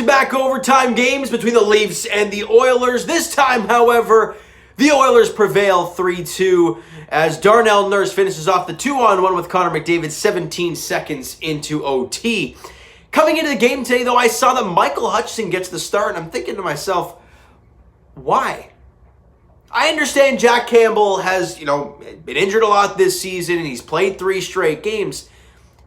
back-to-back overtime games between the Leafs and the Oilers. This time, however, the Oilers prevail 3-2 as Darnell Nurse finishes off the 2-on-1 with Connor McDavid 17 seconds into OT. Coming into the game today, though, I saw that Michael Hutchinson gets the start, and I'm thinking to myself, why? I understand Jack Campbell has, been injured a lot this season, and he's played 3 straight games.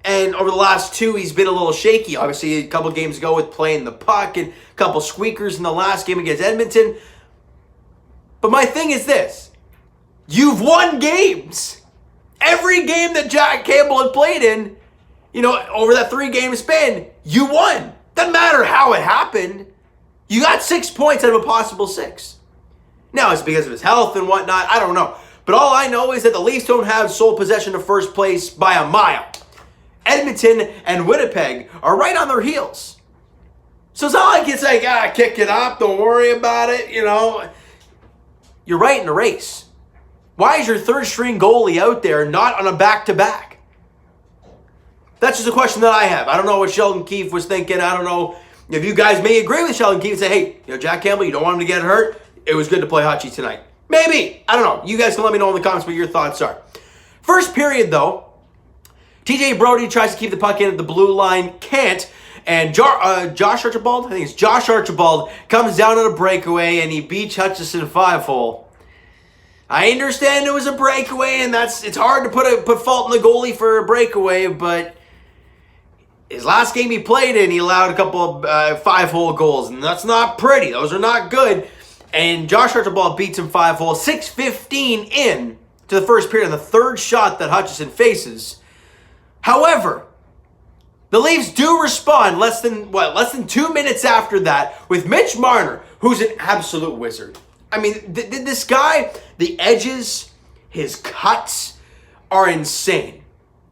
And over the last 2, he's been a little shaky. Obviously, a couple games ago with playing the puck and a couple squeakers in the last game against Edmonton. But my thing is this. You've won games. Every game that Jack Campbell had played in, over that 3-game span, you won. Doesn't matter how it happened. You got 6 points out of a possible 6. Now, it's because of his health and whatnot. I don't know. But all I know is that the Leafs don't have sole possession of first place by a mile. Edmonton and Winnipeg are right on their heels. So it's not like it's like, kick it up, don't worry about it, You're right in the race. Why is your third-string goalie out there not on a back-to-back? That's just a question that I have. I don't know what Sheldon Keefe was thinking. I don't know if you guys may agree with Sheldon Keefe and say, hey, Jack Campbell, you don't want him to get hurt. It was good to play Hutchie tonight. Maybe. I don't know. You guys can let me know in the comments what your thoughts are. First period, though, TJ Brodie tries to keep the puck in at the blue line, can't, and Josh Archibald, I think it's Josh Archibald, comes down on a breakaway and he beats Hutchison 5-hole. I understand it was a breakaway and it's hard to put fault in the goalie for a breakaway, but his last game he played in, he allowed a couple of 5-hole goals, and that's not pretty. Those are not good. And Josh Archibald beats him 5-hole, 6:15 in to the first period on the third shot that Hutchison faces. However, the Leafs do respond less than 2 minutes after that with Mitch Marner, who's an absolute wizard. I mean, this guy, the edges, his cuts are insane.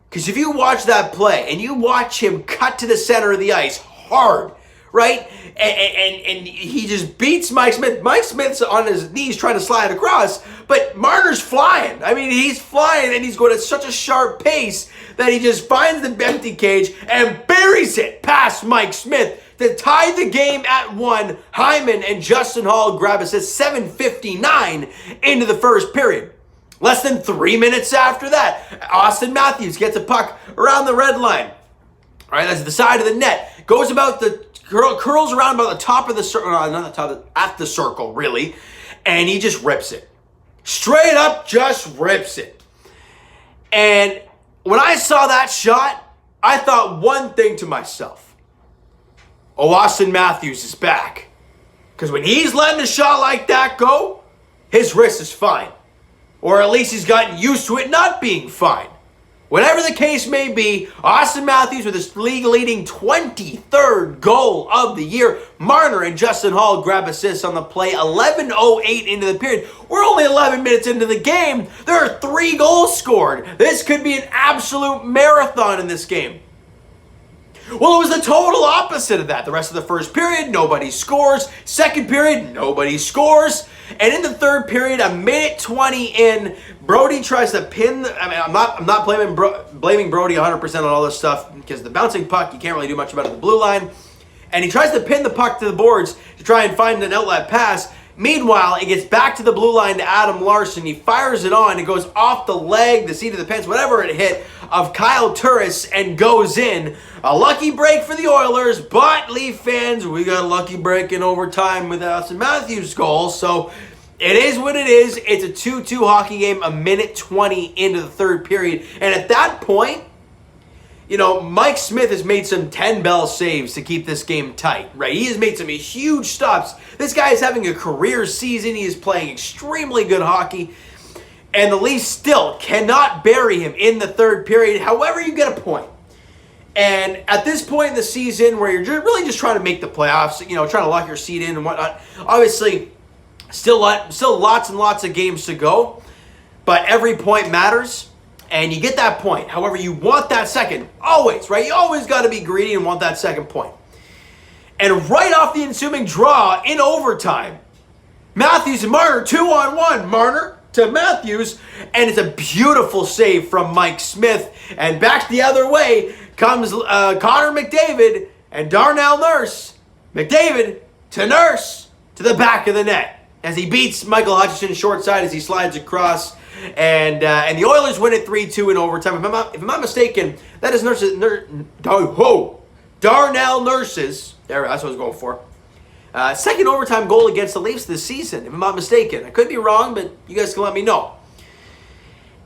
Because if you watch that play and you watch him cut to the center of the ice hard, right? And he just beats Mike Smith. Mike Smith's on his knees trying to slide across, but Marner's flying. I mean, he's flying and he's going at such a sharp pace that he just finds the empty cage and buries it past Mike Smith to tie the game at 1. Hyman and Justin Hall grab assist 7:59 into the first period. Less than 3 minutes after that, Austin Matthews gets a puck around the red line. All right, that's the side of the net. Goes about curls around about the top of the circle, not the top, at the circle, really. And he just rips it. Straight up just rips it. And when I saw that shot, I thought one thing to myself. Oh, Austin Matthews is back. Because when he's letting a shot like that go, his wrist is fine. Or at least he's gotten used to it not being fine. Whatever the case may be, Austin Matthews with his league-leading 23rd goal of the year. Marner and Justin Hall grab assists on the play. 11:08 into the period. We're only 11 minutes into the game. There are 3 goals scored. This could be an absolute marathon in this game. Well, it was the total opposite of that. The rest of the first period, nobody scores. Second period, nobody scores. And in the third period, a minute 20 in, Brodie tries to pin. I'm not blaming Brodie 100% on all this stuff because the bouncing puck, you can't really do much about it at the blue line. And he tries to pin the puck to the boards to try and find an outlet pass. Meanwhile, it gets back to the blue line to Adam Larson. He fires it on. It goes off the leg, the seat of the pants, whatever it hit, of Kyle Turris and goes in. A lucky break for the Oilers, but Leaf fans, we got a lucky break in overtime with Austin Matthews' goal. So it is what it is. It's a 2-2 hockey game, a minute 20 into the third period. And at that point, Mike Smith has made some 10-bell saves to keep this game tight, right? He has made some huge stops. This guy is having a career season. He is playing extremely good hockey. And the Leafs still cannot bury him in the third period. However, you get a point. And at this point in the season where you're really just trying to make the playoffs, trying to lock your seat in and whatnot, obviously, still lots and lots of games to go. But every point matters. And you get that point. However, you want that second. Always, right? You always got to be greedy and want that second point. And right off the ensuing draw in overtime, Matthews and Marner, 2-on-1. Marner to Matthews. And it's a beautiful save from Mike Smith. And back the other way comes Connor McDavid and Darnell Nurse McDavid to Nurse to the back of the net as he beats Michael Hutchinson short side as he slides across. And the Oilers win it 3-2 in overtime. If I'm not mistaken, that is Darnell Nurse's, that's what I was going for, second overtime goal against the Leafs this season, if I'm not mistaken. I could be wrong, but you guys can let me know.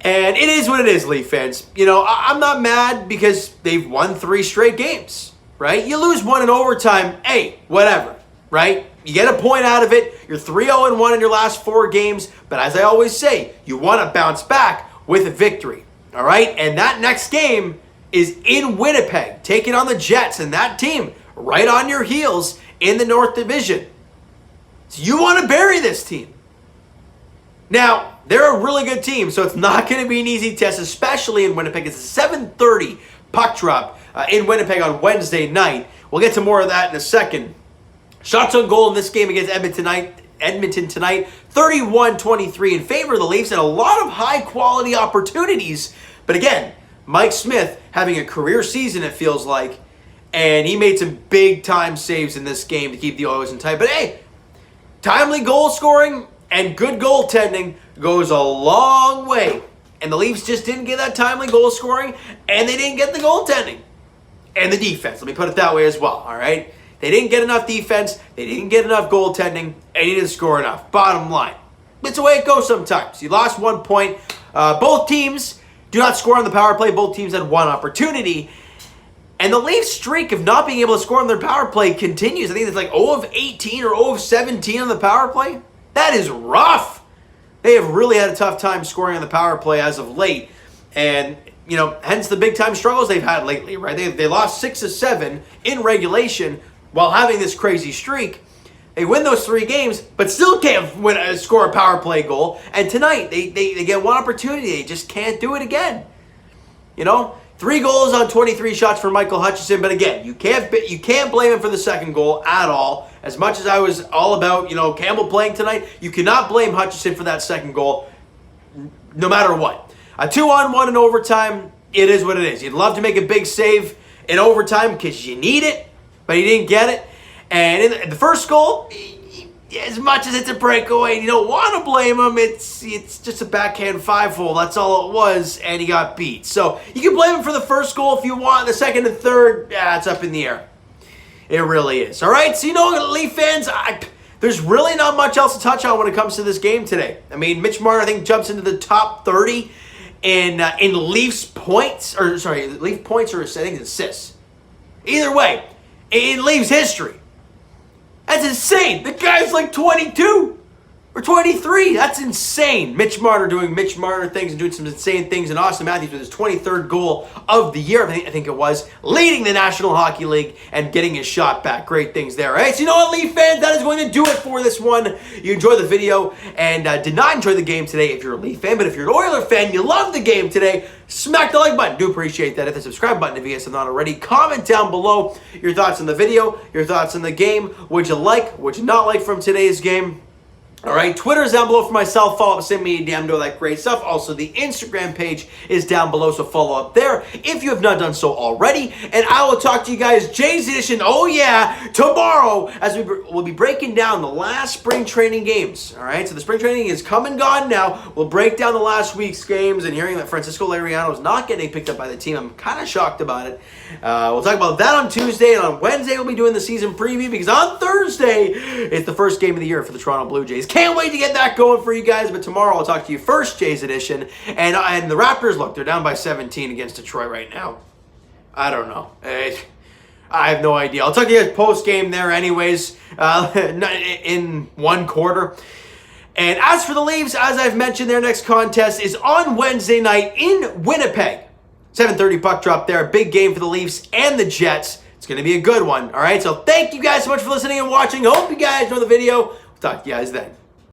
And it is what it is, Leaf fans. You know, I'm not mad because they've won 3 straight games, right? You lose one in overtime, hey, whatever, right? You get a point out of it. You're 3-0-1 in your last 4 games. But as I always say, you want to bounce back with a victory, all right? And that next game is in Winnipeg, taking on the Jets, and that team right on your heels in the North Division. So you want to bury this team. Now, they're a really good team, so it's not going to be an easy test, especially in Winnipeg. It's a 7:30 puck drop in Winnipeg on Wednesday night. We'll get to more of that in a second. Shots on goal in this game against Edmonton tonight, 31-23 in favor of the Leafs, and a lot of high-quality opportunities. But again, Mike Smith having a career season, it feels like, and he made some big-time saves in this game to keep the Oilers in tight. But hey, timely goal scoring and good goaltending goes a long way. And the Leafs just didn't get that timely goal scoring, and they didn't get the goaltending. And the defense, let me put it that way as well, all right? They didn't get enough defense, they didn't get enough goaltending, and they didn't score enough. Bottom line. It's the way it goes sometimes. You lost 1 point. Both teams do not score on the power play. Both teams had 1 opportunity. And the Leafs streak of not being able to score on their power play continues. I think it's like 0 of 18 or 0 of 17 on the power play. That is rough. They have really had a tough time scoring on the power play as of late. And, you know, hence the big-time struggles they've had lately, right? They lost 6 of 7 in regulation while having this crazy streak. They win those 3 games, but still can't score a power play goal. And tonight, they get 1 opportunity. They just can't do it again. You know? 3 goals on 23 shots for Michael Hutchinson. But again, you can't blame him for the second goal at all. As much as I was all about, you know, Campbell playing tonight, you cannot blame Hutchinson for that second goal no matter what. A 2-on-1 in overtime, it is what it is. You'd love to make a big save in overtime because you need it, but he didn't get it. And in the first goal, as much as it's a breakaway, and you don't want to blame him, it's just a backhand 5-hole. That's all it was, and he got beat. So you can blame him for the first goal if you want. The second and third, it's up in the air. It really is. All right, so you know, Leaf fans, there's really not much else to touch on when it comes to this game today. I mean, Mitch Marner, I think, jumps into the top 30 in Leafs points, or sorry, Leaf points or I think it's assists. Either way, in Leafs history. That's insane. The guy's like 22 or 23. That's insane. Mitch Marner doing Mitch Marner things and doing some insane things. And Austin Matthews with his 23rd goal of the year, I think it was, leading the National Hockey League and getting his shot back. Great things there. All right, so you know what, Leaf fans? That is going to do it for this one. You enjoyed the video and did not enjoy the game today if you're a Leaf fan. But if you're an Oiler fan, you love the game today, smack the like button. Do appreciate that. Hit the subscribe button if you guys have not already. Comment down below your thoughts on the video, your thoughts on the game. What'd you like? What'd you not like from today's game? All right, Twitter is down below for myself. Follow up, send me a DM, do all that great stuff. Also, the Instagram page is down below, so follow up there if you have not done so already. And I will talk to you guys, Jays Edition, oh yeah, tomorrow, as we'll be breaking down the last spring training games. All right, so the spring training is come and gone now. We'll break down the last week's games, and hearing that Francisco Liriano is not getting picked up by the team, I'm kind of shocked about it. We'll talk about that on Tuesday, and on Wednesday we'll be doing the season preview, because on Thursday, it's the first game of the year for the Toronto Blue Jays. Can't wait to get that going for you guys, but tomorrow I'll talk to you first, Jays Edition. And the Raptors, look, they're down by 17 against Detroit right now. I don't know. I have no idea. I'll talk to you guys post-game there anyways, in one quarter. And as for the Leafs, as I've mentioned, their next contest is on Wednesday night in Winnipeg. 7:30 puck drop there. Big game for the Leafs and the Jets. It's going to be a good one. All right, so thank you guys so much for listening and watching. Hope you guys enjoyed the video. Talk to you guys then.